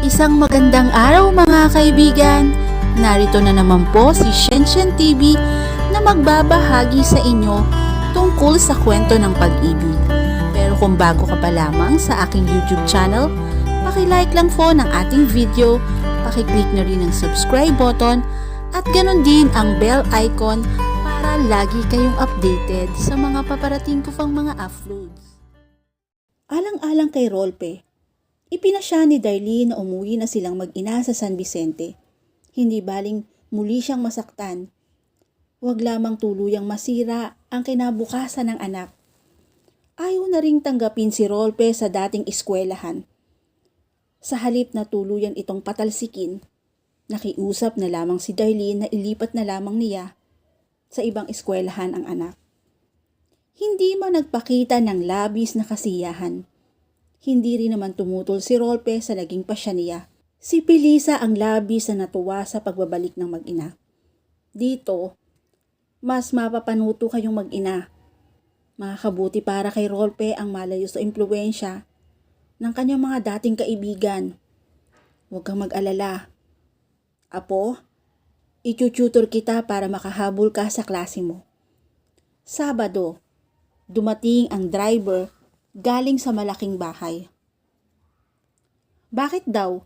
Isang magandang araw mga kaibigan! Narito na naman po si Shenshen TV na magbabahagi sa inyo tungkol sa kwento ng pag-ibig. Pero kung bago ka pa lamang sa aking YouTube channel, paki-like lang po ng ating video, paki-click na rin ang subscribe button at ganon din ang bell icon para lagi kayong updated sa mga paparating ko pang mga uploads. Alang-alang kay Rolpe, ipinasya ni Darlene na umuwi na silang mag-ina sa San Vicente. Hindi baling muli siyang masaktan. Huwag lamang tuluyang masira ang kinabukasan ng anak. Ayaw na ring tanggapin si Rolpe sa dating eskwelahan. Sa halip na tuluyan itong patalsikin, nakiusap na lamang si Darlene na ilipat na lamang niya sa ibang eskwelahan ang anak. Hindi man nagpakita ng labis na kasiyahan. Hindi rin naman tumutol si Rolpe sa naging pasya niya. Si Pilisa ang labis na natuwa sa pagbabalik ng mag-ina. Dito, mas mapapanuto kayong mag-ina. Makakabuti para kay Rolpe ang malayo sa impluwensya ng kanyang mga dating kaibigan. Huwag kang mag-alala. Apo, itututor kita para makahabol ka sa klase mo. Sabado, dumating ang driver galing sa malaking bahay. Bakit daw?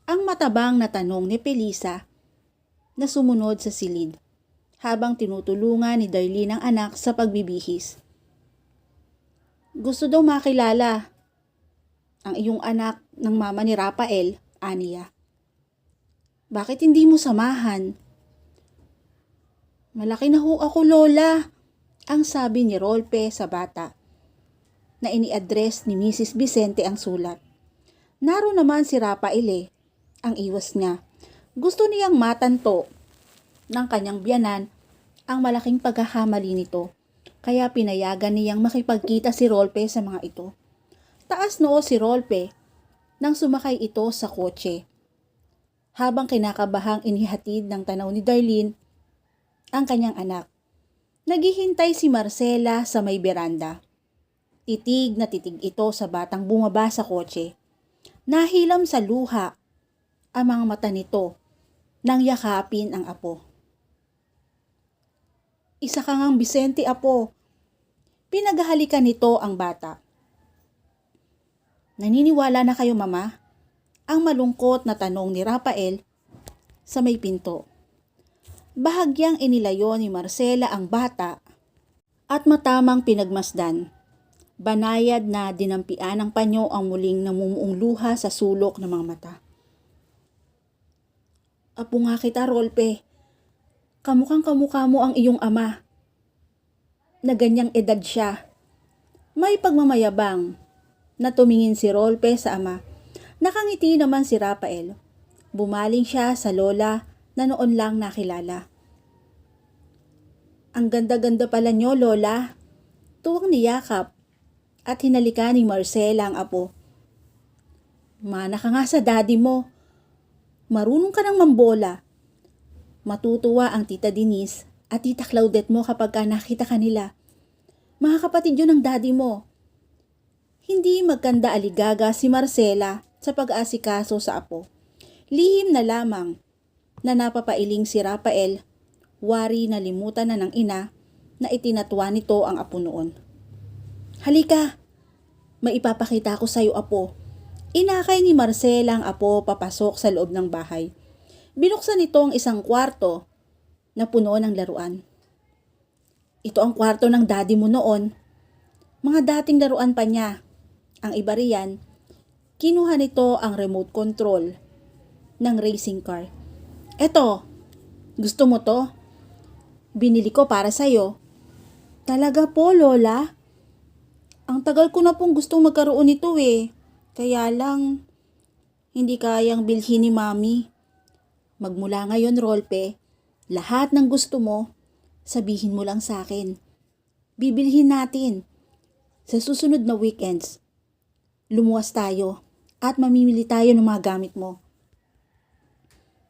Ang matabang na tanong ni Pilisa na sumunod sa silid habang tinutulungan ni Darlene ang anak sa pagbibihis. Gusto daw makilala ang iyong anak ng mama ni Rafael, aniya. Bakit hindi mo samahan? Malaki na ho ako, Lola, ang sabi ni Rolpe sa bata na ini-address ni Mrs. Vicente ang sulat. Naroon naman si Rafael ang iwas niya. Gusto niyang matanto ng kanyang biyanan ang malaking pagkakamali nito, kaya pinayagan niyang makipagkita si Rolpe sa mga ito. Taas noo si Rolpe nang sumakay ito sa kotse. Habang kinakabahang inihatid ng tanaw ni Darlene ang kanyang anak. Naghihintay si Marcela sa may beranda. Titig na titig ito sa batang bumaba sa kotse. Nahilam sa luha ang mga mata nito nang yakapin ang apo. Isa ka ngang Vicente, apo. Pinaghahalikan nito ang bata. Naniniwala na kayo, mama? Ang malungkot na tanong ni Rafael sa may pinto. Bahagyang inilayo ni Marcela ang bata at matamang pinagmasdan. Banayad na dinampian ng panyo ang muling namumuong luha sa sulok ng mga mata. Apo nga kita, Rolpe. Kamukhang kamukha mo ang iyong ama. Na ganyang edad siya. May pagmamayabang na tumingin si Rolpe sa ama. Nakangiti naman si Rafael. Bumaling siya sa lola na noon lang nakilala. Ang ganda-ganda pala niyo, Lola. Tuwang niyakap at hinalikan ni Marcela ang apo. Mana ka nga sa daddy mo. Marunong ka ng mambola. Matutuwa ang tita Denise at tita Claudette mo kapag nakita kanila. Mga kapatid yun ng daddy mo. Hindi magkanda aligaga si Marcela sa pag-aasikaso sa apo. Lihim na lamang na napapailing si Rafael, wari na limutan na ng ina na itinatwa nito ang apo noon. Halika, may ipapakita ko sa iyo, apo. Inakay ni Marcela ang apo papasok sa loob ng bahay. Binuksan nito ang isang kwarto na puno ng laruan. Ito ang kwarto ng daddy mo noon. Mga dating laruan pa niya. Ang iba riyan, kinuha nito ang remote control ng racing car. Eto, gusto mo to? Binili ko para sa'yo. Talaga po, Lola? Ang tagal ko na pong gustong magkaroon nito Kaya lang, hindi kayang bilhin ni Mami. Magmula ngayon, Rolpe, lahat ng gusto mo, sabihin mo lang sa akin. Bibilhin natin. Sa susunod na weekends, lumuwas tayo at mamimili tayo ng mga gamit mo.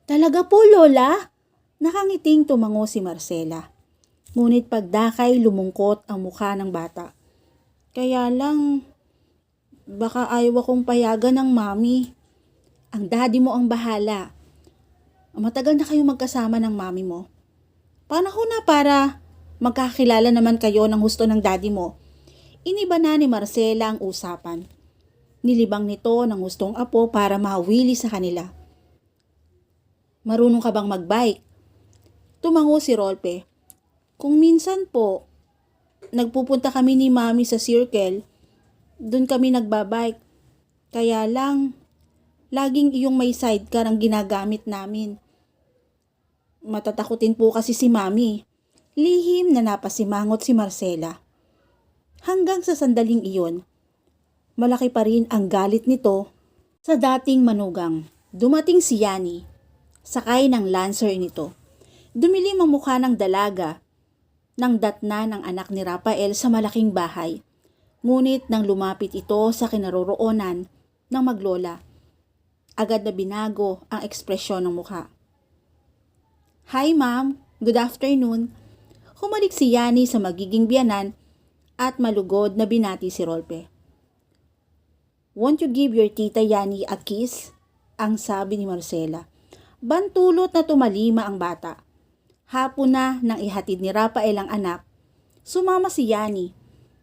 Talaga po, Lola? Nakangiting tumango si Marcela. Ngunit pagdakay lumungkot ang mukha ng bata. Kaya lang, baka ayaw akong payagan ng mami. Ang daddy mo ang bahala. Matagal na kayong magkasama ng mami mo. Panahon na para magkakilala naman kayo ng husto ng daddy mo. Iniba na ni Marcela ang usapan. Nilibang nito ng hustong apo para mahawili sa kanila. Marunong ka bang magbike? Tumango si Rolpe. Kung minsan po, nagpupunta kami ni mami sa circle, doon kami nagbabike. Kaya lang, laging iyong may sidecar ang ginagamit namin. Matatakutin po kasi si mami. Lihim na napasimangot si Marcela. Hanggang sa sandaling iyon, malaki pa rin ang galit nito sa dating manugang. Dumating si Yani, sakay ng Lancer nito. Dumilim ang mukha ng dalaga nang datna ng anak ni Rafael sa malaking bahay. Ngunit nang lumapit ito sa kinaroroonan ng maglola, agad na binago ang ekspresyon ng mukha. Hi ma'am, good afternoon. Humalik si Yani sa magiging biyanan at malugod na binati si Rolpe. Won't you give your tita Yani a kiss? Ang sabi ni Marcela. Bantulot na tumalima ang bata. Hapon na nang ihatid ni Rafael ang anak. Sumama si Yani.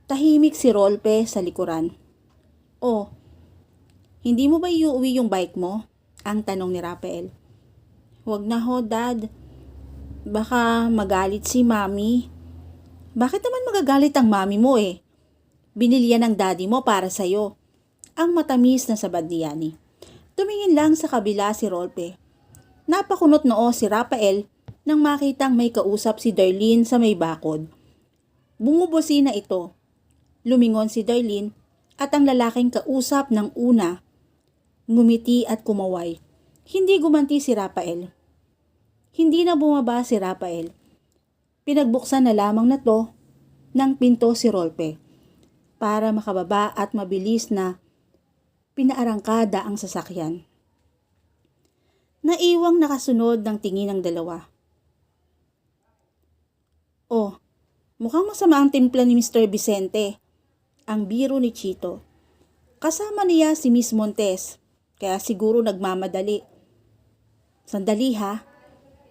Tahimik si Rolpe sa likuran. Oh, hindi mo ba iuwi yung bike mo? Ang tanong ni Rafael. Huwag na ho, Dad. Baka magalit si Mami. Bakit naman magagalit ang mami mo eh? Binili yan ng daddy mo para sa'yo. Ang matamis na sabad ni Yani. Tumingin lang sa kabila si Rolpe. Napakunot noo si Rafael nang makitang may kausap si Darlene sa may bakod. Bungubusi na ito. Lumingon si Darlene at ang lalaking kausap ng una. Ngumiti at kumaway. Hindi gumanti si Rafael. Hindi na bumaba si Rafael. Pinagbuksan na lamang na to ng pinto si Rolpe para makababa at mabilis na pinaarangkada ang sasakyan. Naiwang nakasunod ng tingin ng dalawa. Oh, mukhang masama ang timpla ni Mr. Vicente, ang biro ni Chito. Kasama niya si Miss Montes, kaya siguro nagmamadali. Sandali ha,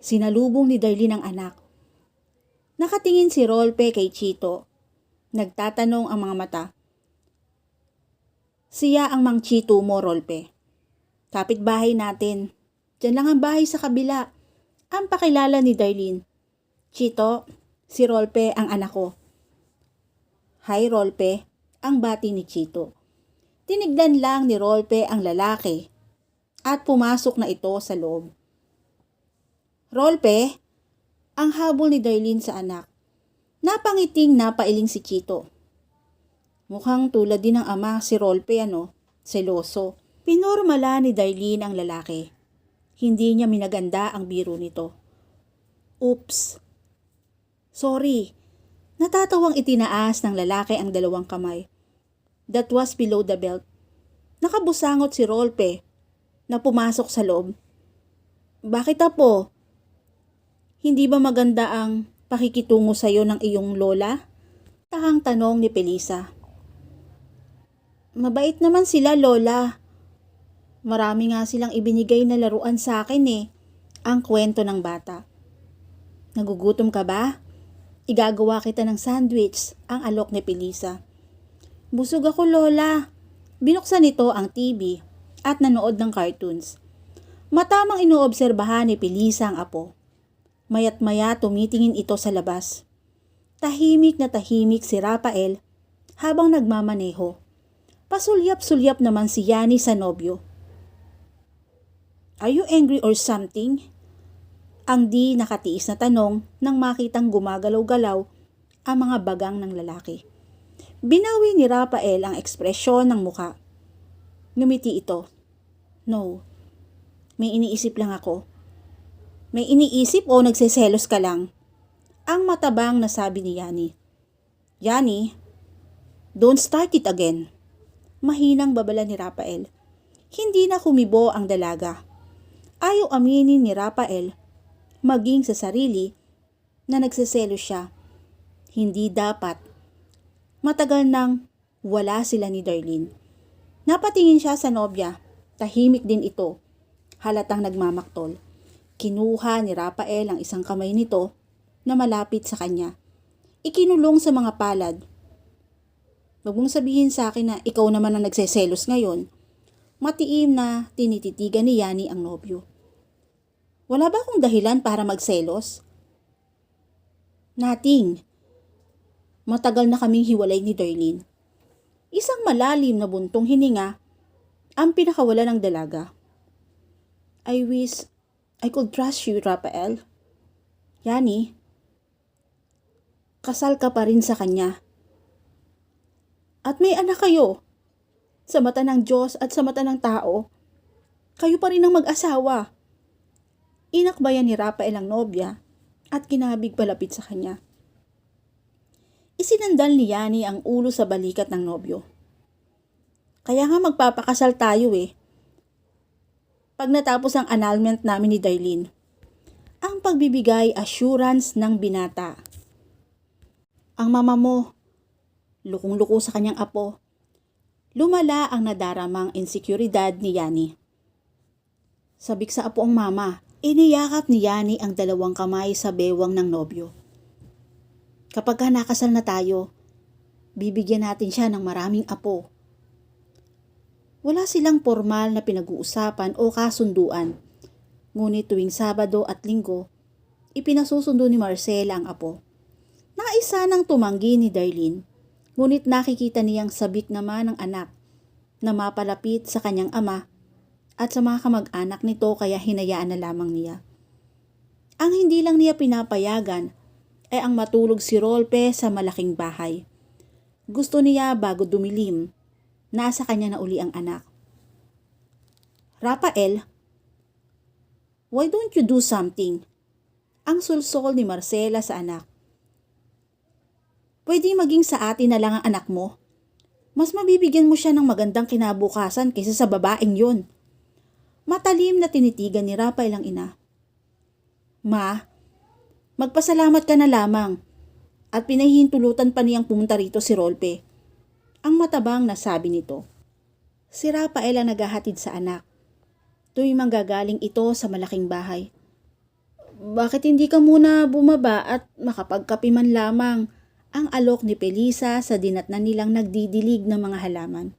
sinalubong ni Darlene ang anak. Nakatingin si Rolpe kay Chito. Nagtatanong ang mga mata. Siya ang Mang Chito mo, Rolpe. Kapitbahay natin. Diyan lang ang bahay sa kabila. Ang pakilala ni Darlene. Chito, si Rolpe ang anak ko. Hi, Rolpe, ang bati ni Chito. Tinignan lang ni Rolpe ang lalaki at pumasok na ito sa loob. Rolpe, ang habol ni Darlene sa anak. Napangiting napailing si Chito. Mukhang tulad din ng ama si Rolpe seloso. Pinormala ni Darlene ang lalaki. Hindi niya minaganda ang biro nito. Oops. Sorry. Natatawang itinaas ng lalaki ang dalawang kamay. That was below the belt. Nakabusangot si Rolpe na pumasok sa loob. Bakit apo? Hindi ba maganda ang pakikitungo sa iyo ng iyong lola? Tahang tanong ni Pelisa. Mabait naman sila, Lola. Marami nga silang ibinigay na laruan sa akin ang kwento ng bata. Nagugutom ka ba? Igagawa kita ng sandwich, ang alok ni Pelisa. Busog ako, Lola. Binuksan nito ang TV at nanood ng cartoons. Matamang inoobserbahan ni Pelisa ang apo. Mayat maya tumitingin ito sa labas. Tahimik na tahimik si Rafael habang nagmamaneho. Pasulyap-sulyap naman si Yani sa nobyo. Are you angry or something? Ang di nakatiis na tanong nang makitang gumagalaw-galaw ang mga bagang ng lalaki. Binawi ni Rafael ang ekspresyon ng muka. Ngumiti ito. No, may iniisip lang ako. May iniisip o nagseselos ka lang? Ang matabang na sabi ni Yani. Yani, don't start it again. Mahinang babala ni Rafael. Hindi na kumibo ang dalaga. Ayaw aminin ni Rafael, maging sa sarili, na nagseselos siya. Hindi dapat. Matagal nang wala sila ni Darlene. Napatingin siya sa nobya. Tahimik din ito. halatang nagmamaktol. Kinuha ni Rafael ang isang kamay nito na malapit sa kanya. Ikinulong sa mga palad. Huwag mong sabihin sa akin na ikaw naman ang nagseselos ngayon. Matiim na tinititigan ni Yani ang nobyo. Wala ba akong dahilan para magselos? Nating. Matagal na kaming hiwalay ni Darlene. Isang malalim na buntong hininga ang pinakawala ng dalaga. I wish I could trust you, Rafael. Yani, kasal ka pa rin sa kanya. At may anak kayo. Sa mata ng Diyos at sa mata ng tao, kayo pa rin ang mag-asawa. Inakbayan ni Rafael ang nobya at kinabig palapit sa kanya. Isinandal ni Yani ang ulo sa balikat ng nobyo. Kaya nga magpapakasal tayo eh. Pag natapos ang annulment namin ni Darlene, ang pagbibigay assurance ng binata. Ang mama mo, lukong-luko sa kanyang apo. Lumala ang nadaramang insekuridad ni Yani. Sabik sa apo ang mama, iniyakap ni Yani ang dalawang kamay sa bewang ng nobyo. Kapag nakasal na tayo, bibigyan natin siya ng maraming apo. Wala silang formal na pinag-uusapan o kasunduan, ngunit tuwing Sabado at Linggo, ipinasusundo ni Marcela ang apo. Naisa nang tumanggi ni Darlene, ngunit nakikita niyang sabik naman ang anak na mapalapit sa kanyang ama at sa mga kamag-anak nito kaya hinayaan na lamang niya. Ang hindi lang niya pinapayagan ay ang matulog si Rolpe sa malaking bahay. Gusto niya bago dumilim, nasa kanya na uli ang anak. Rafael, why don't you do something? Ang sulsol ni Marcela sa anak. Pwede maging sa atin na lang ang anak mo. Mas mabibigyan mo siya ng magandang kinabukasan kaysa sa babaeng yun. Matalim na tinitigan ni Rafael ang ina. Ma, magpasalamat ka na lamang. At pinahihintulutan pa niyang pumunta rito si Rolpe. Ang matabang na sabi nito. Si Rafael ang naghahatid sa anak. Tuwing manggagaling ito sa malaking bahay. Bakit hindi ka muna bumaba at makapagkape man lamang? Ang alok ni Pelisa sa dinatnan nilang nagdidilig ng mga halaman.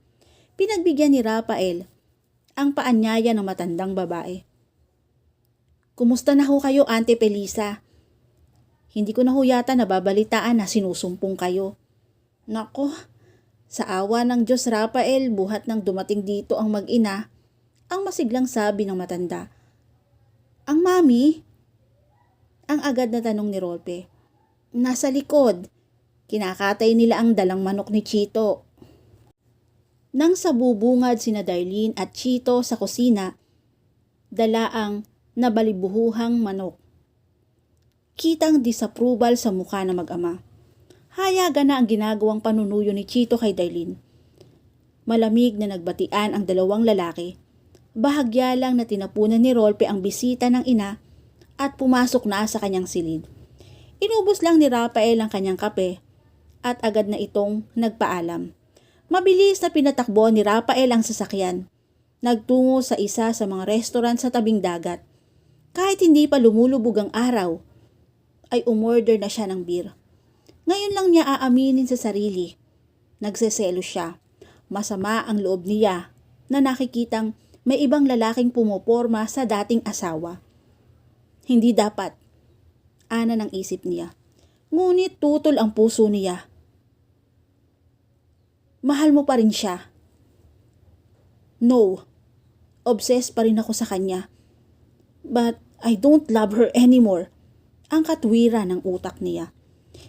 Pinagbigyan ni Rafael ang paanyaya ng matandang babae. Kumusta na ho kayo, Ante Pelisa? Hindi ko na ho yata nababalitaan na sinusumpong kayo. Nako, sa awa ng Diyos, Rafael, buhat nang dumating dito ang mag-ina, ang masiglang sabi ng matanda. Ang mami? Ang agad na tanong ni Rolpe. Nasa likod. Kinakatay nila ang dalang manok ni Chito. Nang sabubungad sina Darlene at Chito sa kusina, dala ang nabalibuhuhang manok. Kitang disapproval sa mukha ng mag-ama. Hayagan na ang ginagawang panunuyo ni Chito kay Darlene. Malamig na nagbatian ang dalawang lalaki. Bahagya lang na tinapunan ni Rolpe ang bisita ng ina at pumasok na sa kanyang silid. Inubos lang ni Rafael ang kanyang kape at agad na itong nagpaalam. Mabilis na pinatakbo ni Rafael ang sasakyan. Nagtungo sa isa sa mga restaurant sa tabing dagat. Kahit hindi pa lumulubog ang araw, ay umorder na siya ng beer. Ngayon lang niya aaminin sa sarili. Nagseselo siya. Masama ang loob niya na nakikitang may ibang lalaking pumoporma sa dating asawa. Hindi dapat. Ana ng isip niya. Ngunit tutol ang puso niya. Mahal mo pa rin siya. No. Obsessed pa rin ako sa kanya. But I don't love her anymore. Ang katwiran ng utak niya.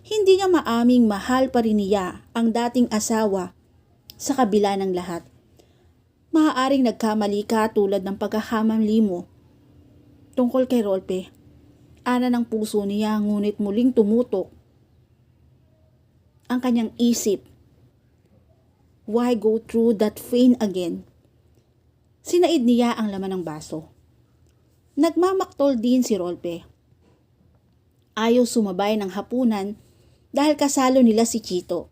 Hindi niya maaming mahal pa rin niya ang dating asawa sa kabila ng lahat. Maaaring nagkamali ka tulad ng pagkakamali mo tungkol kay Rolpe. Ana ng puso niya ngunit muling tumutok ang kanyang isip. Why go through that pain again? Sinaid niya ang laman ng baso. Nagmamaktol din si Rolpe. Ayaw sumabay ng hapunan dahil kasalo nila si Chito.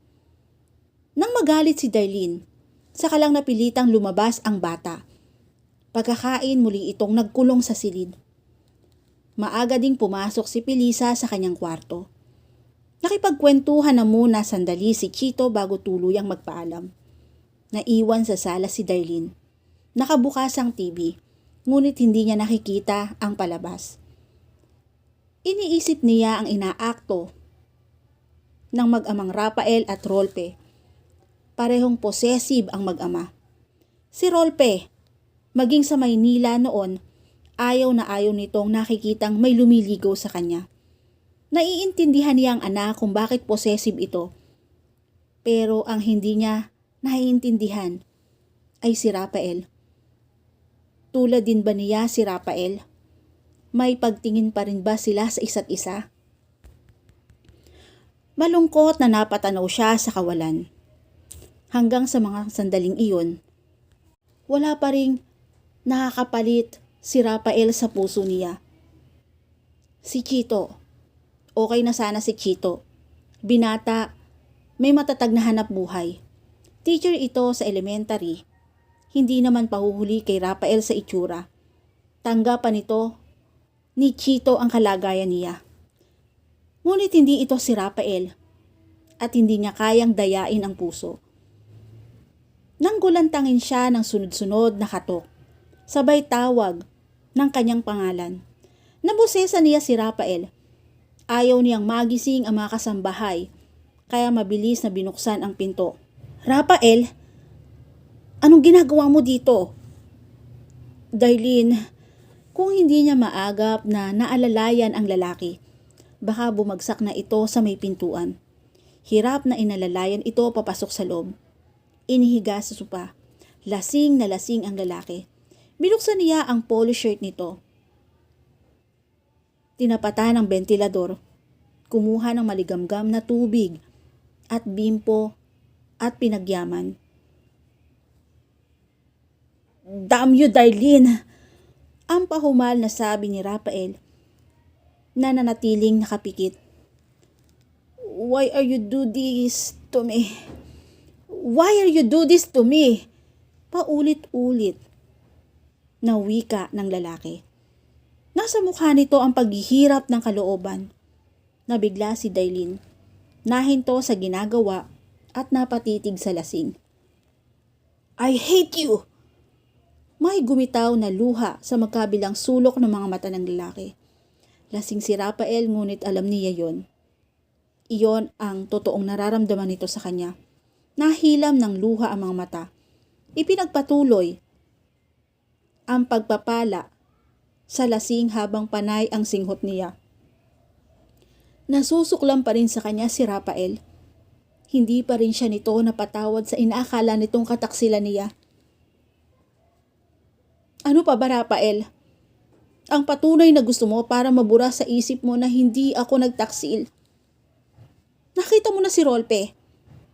Nang magalit si Darlene, saka lang napilitang lumabas ang bata. Pagkakain muli itong nagkulong sa silid. Maaga ding pumasok si Pilisa sa kanyang kwarto. Nakipagkwentuhan na muna sandali si Chito bago tuluyang magpaalam. Naiwan sa sala si Darlene. Nakabukas ang TV, ngunit hindi niya nakikita ang palabas. Iniisip niya ang inaakto ng mag-amang Rafael at Rolpe. Parehong possessive ang mag-ama. Si Rolpe, maging sa Maynila noon, ayaw na ayaw nitong nakikitang may lumiligaw sa kanya. Naiintindihan niya ang anak kung bakit possessive ito. Pero ang hindi niya naiintindihan ay si Rafael. Tulad din ba niya si Rafael? May pagtingin pa rin ba sila sa isa't isa? Malungkot na napatanaw siya sa kawalan. Hanggang sa mga sandaling iyon, wala pa ring nakakapalit si Rafael sa puso niya. Si Chito. Okay na sana si Chito. Binata, may matatag na hanap buhay. Teacher ito sa elementary. Hindi naman pahuhuli kay Rafael sa itsura. Tanggapan nito ni Chito ang kalagayan niya. Ngunit hindi ito si Rafael at hindi niya kayang dayain ang puso. Nanggulantangin siya ng sunod-sunod na katok, sabay tawag ng kanyang pangalan. Nabusesa niya si Rafael. Ayaw niyang magising ang mga kasambahay, kaya mabilis na binuksan ang pinto. Rafael, anong ginagawa mo dito? Darlene, kung hindi niya maagap na naalalayan ang lalaki, baka bumagsak na ito sa may pintuan. Hirap na inalalayan ito papasok sa loob. Inihiga sa sopa. Lasing na lasing ang lalaki. Binuksan niya ang polo shirt nito. Tinapatan ng bentilador. Kumuha ng maligamgam na tubig at bimpo at pinagyaman. Damn you, Darlene! Ang pahumal na sabi ni Rafael na nanatiling nakapikit. Why are you do this to me? Why are you do this to me? Paulit-ulit na wika ng lalaki. Nasa mukha nito ang paghihirap ng kalooban. Nabigla si Darlene. Nahinto sa ginagawa at napatitig sa lasing. I hate you! May gumitaw na luha sa magkabilang sulok ng mga mata ng lalaki. Lasing si Rafael ngunit alam niya yon. Iyon ang totoong nararamdaman nito sa kanya. Nahilam ng luha ang mga mata. Ipinagpatuloy ang pagpapala sa lasing habang panay ang singhot niya. Nasusuklam pa rin sa kanya si Rafael. Hindi pa rin siya nito napatawad sa inaakala nitong kataksilan niya. Ano pa ba, Rafael? Ang patunay na gusto mo para mabura sa isip mo na hindi ako nagtaksil. Nakita mo na si Rolpe,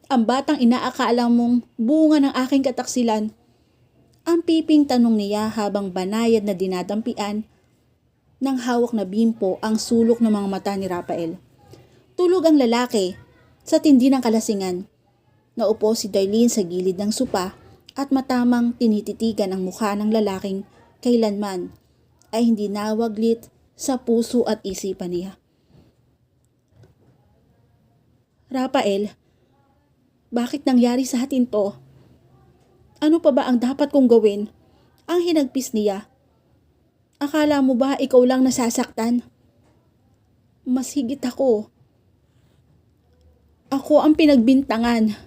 ang batang inaakala mong bunga ng aking kataksilan. Ang piping tanong niya habang banayad na dinadampian ng hawak na bimpo ang sulok ng mga mata ni Rafael. Tulog ang lalaki sa tindi ng kalasingan. Naupo si Darlene sa gilid ng sopa at matamang tinititigan ang mukha ng lalaking kailanman ay hindi nawaglit sa puso at isipan niya. Rafael, bakit nangyari sa atin to? Ano pa ba ang dapat kong gawin? Ang hinagpis niya. Akala mo ba ikaw lang nasasaktan? Mas higit ako. Ako ang pinagbintangan.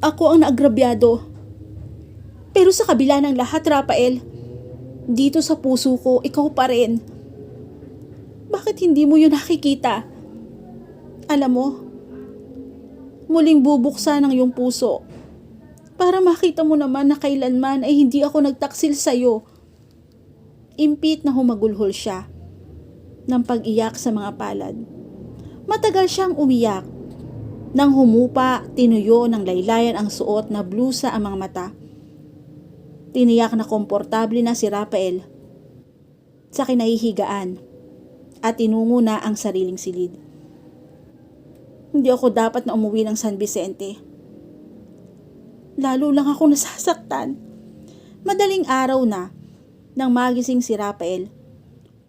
Ako ang naagrabyado. Pero sa kabila ng lahat, Rafael, dito sa puso ko, ikaw pa rin. Bakit hindi mo yun nakikita? Alam mo, muling bubuksan ang iyong puso para makita mo naman na kailanman ay hindi ako nagtaksil sa'yo. Impit na humagulhol siya ng pag-iyak sa mga palad. Matagal siyang umiyak. Nang humupa, tinuyo ng laylayan ang suot na blusa ang mga mata. Tiniyak na komportable na si Rafael sa kinahihigaan at tinungo na ang sariling silid. Hindi ako dapat na umuwi ng San Vicente. Lalo lang ako nasasaktan. Madaling araw na, nang magising si Rafael,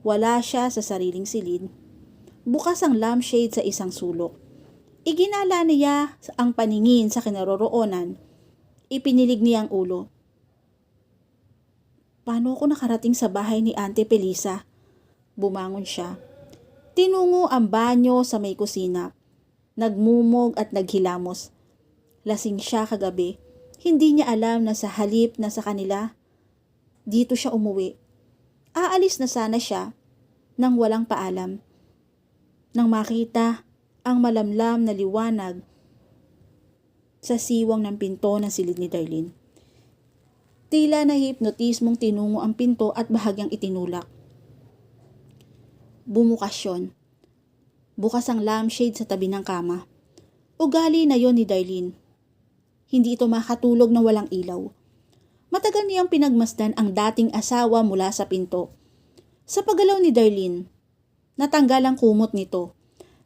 wala siya sa sariling silid. Bukas ang lampshade sa isang sulok. Iginala niya ang paningin sa kinaroroonan. Ipinilig niya ang ulo. Paano ako nakarating sa bahay ni Auntie Felisa? Bumangon siya. Tinungo ang banyo sa may kusina. Nagmumog at naghilamos. Lasing siya kagabi. Hindi niya alam na sa halip na sa kanila, dito siya umuwi. Aalis na sana siya nang walang paalam. Nang makita ang malamlam na liwanag sa siwang ng pinto ng silid ni Darlene. Tila na hipnotismong tinungo ang pinto at bahagyang itinulak. Bumukas yun. Bukas ang lampshade sa tabi ng kama. Ugali na yon ni Darlene. Hindi ito makatulog na walang ilaw. Matagal niyang pinagmasdan ang dating asawa mula sa pinto. Sa paggalaw ni Darlene, natanggal ang kumot nito.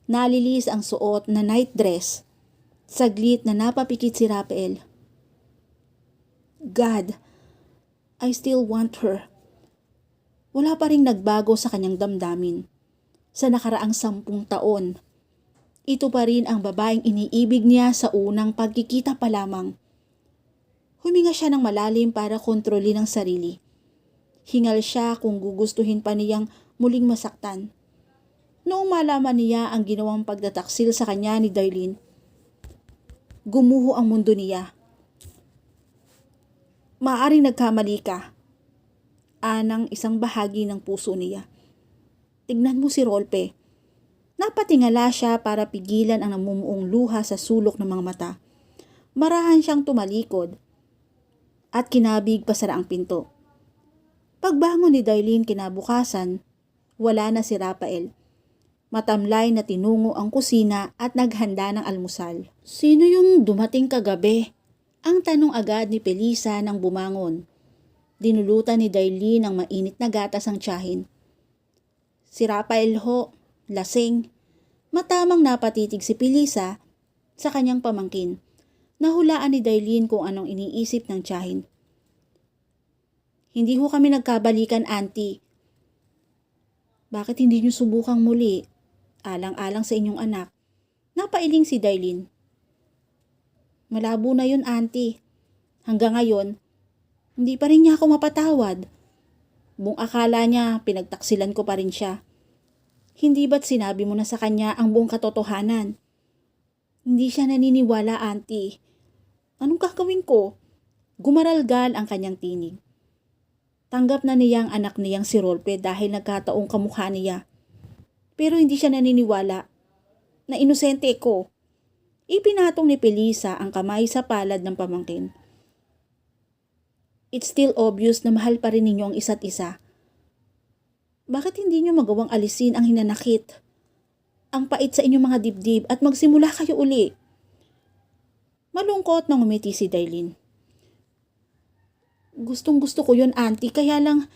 Nalilis ang suot na night dress. Saglit na napapikit si Rafael. God, I still want her. Wala pa ring nagbago sa kanyang damdamin. Sa nakaraang 10 taon, ito pa rin ang babaeng iniibig niya sa unang pagkikita pa lamang. Huminga siya ng malalim para kontrolin ang sarili. Hingal siya kung gugustuhin pa niyang muling masaktan. Noong malaman niya ang ginawang pagtataksil sa kanya ni Darlene, gumuho ang mundo niya. Maaaring nagkamali ka. Anang isang bahagi ng puso niya. Tignan mo si Rolpe. Napatingala siya para pigilan ang namumuong luha sa sulok ng mga mata. Marahan siyang tumalikod at kinabig pasara ang pinto. Pagbangon ni Darlene kinabukasan, wala na si Rafael. Matamlay na tinungo ang kusina at naghanda ng almusal. Sino yung dumating kagabi? Ang tanong agad ni Felisa nang bumangon. Dinulutan ni Darlene ng mainit na gatas ang tiyahin. Si Rafael ho. Lasing. Matamang napatitig si Felisa sa kanyang pamangkin. Nahulaan ni Darlene kung anong iniisip ng tiyahin. Hindi ho kami nagkabalikan, Auntie. Bakit hindi niyo subukang muli? Alang-alang sa inyong anak. Napailing si Darlene. Malabo na yun, Auntie. Hanggang ngayon, hindi pa rin niya ako mapatawad. Buong akala niya, pinagtaksilan ko pa rin siya. Hindi ba't sinabi mo na sa kanya ang buong katotohanan? Hindi siya naniniwala, Auntie. Anong gagawin ko? Gumaralgal ang kanyang tinig. Tanggap na niya ang anak niyang si Rolpe dahil nagkataong kamukha niya. Pero hindi siya naniniwala na inosente ko. Ipinatong ni Felisa ang kamay sa palad ng pamangkin. It's still obvious na mahal pa rin ninyo ang isa't isa. Bakit hindi nyo magawang alisin ang hinanakit? Ang pait sa inyong mga dibdib at magsimula kayo uli. Malungkot nang umiti si Darlene. Gustong gusto ko yon, Auntie, kaya lang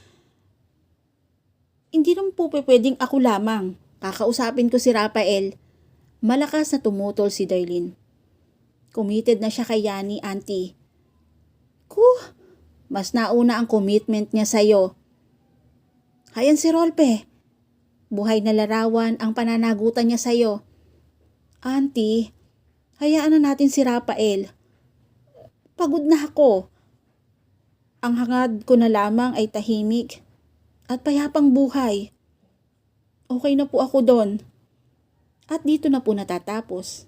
hindi naman po pwedeng ako lamang. Kakausapin ko si Rafael. Malakas na tumutol si Darlene. Committed na siya kay Yani, Auntie. Mas nauna ang commitment niya sa'yo. Hayan si Rolpe. Buhay na larawan ang pananagutan niya sa'yo. Auntie, hayaan na natin si Rafael. Pagod na ako. Ang hangad ko na lamang ay tahimik at payapang buhay. Okay na po ako doon. At dito na po natatapos